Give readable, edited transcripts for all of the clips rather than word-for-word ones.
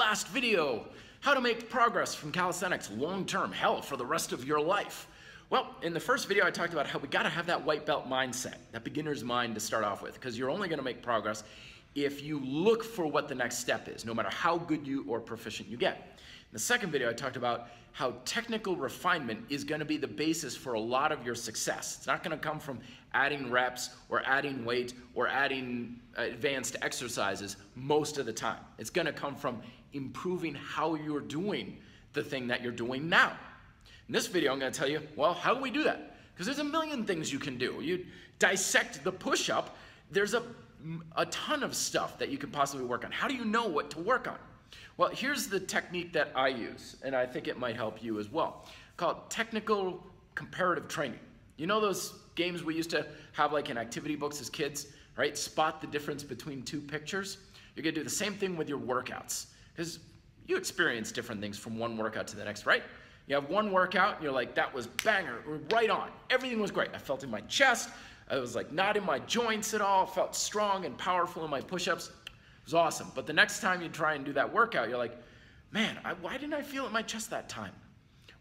last video, how to make progress from calisthenics long-term, hell, for the rest of your life. Well, in the first video, I talked about how we gotta have that white belt mindset, that beginner's mind to start off with, because you're only gonna make progress if you look for what the next step is, no matter how good you or proficient you get. In the second video, I talked about how technical refinement is gonna be the basis for a lot of your success. It's not gonna come from adding reps or adding weight or adding advanced exercises most of the time. It's gonna come from improving how you're doing the thing that you're doing now. In this video, I'm gonna tell you, well, how do we do that? Because there's a million things you can do. You dissect the push-up, there's a ton of stuff that you could possibly work on. How do you know what to work on? Well, here's the technique that I use, and I think it might help you as well, called technical comparative training. You know those games we used to have like in activity books as kids, right? Spot the difference between two pictures. You're gonna do the same thing with your workouts, because you experience different things from one workout to the next, right? You have one workout, and you're like, that was banger, right on. Everything was great. I felt in my chest. I was like not in my joints at all. Felt strong and powerful in my push-ups. It was awesome. But the next time you try and do that workout, you're like, man, why didn't I feel it in my chest that time?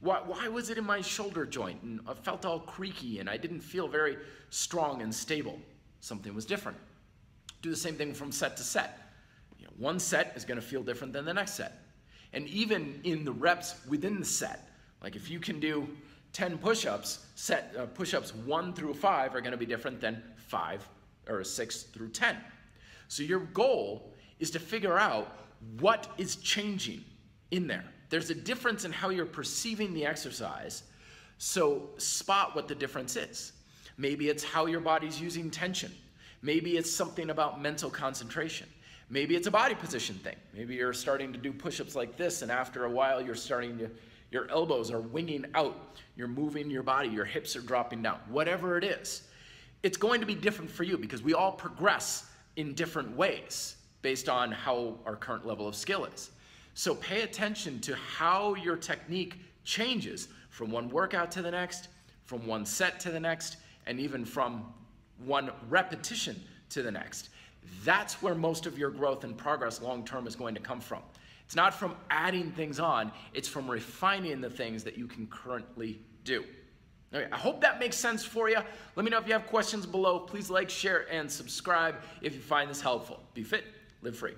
Why was it in my shoulder joint? And I felt all creaky and I didn't feel very strong and stable. Something was different. Do the same thing from set to set. You know, one set is gonna feel different than the next set. And even in the reps within the set, like if you can do 10 push-ups, push-ups 1 through 5 are gonna be different than 5 or 6 through 10. So your goal is to figure out what is changing in there. There's a difference in how you're perceiving the exercise, so spot what the difference is. Maybe it's how your body's using tension. Maybe it's something about mental concentration. Maybe it's a body position thing. Maybe you're starting to do push-ups like this, and after a while you're starting to, your elbows are winging out, you're moving your body, your hips are dropping down. Whatever it is, it's going to be different for you because we all progress in different ways based on how our current level of skill is. So pay attention to how your technique changes from one workout to the next, from one set to the next, and even from one repetition to the next. That's where most of your growth and progress long-term is going to come from. It's not from adding things on, it's from refining the things that you can currently do. Okay, I hope that makes sense for you. Let me know if you have questions below. Please like, share, and subscribe if you find this helpful. Be fit, live free.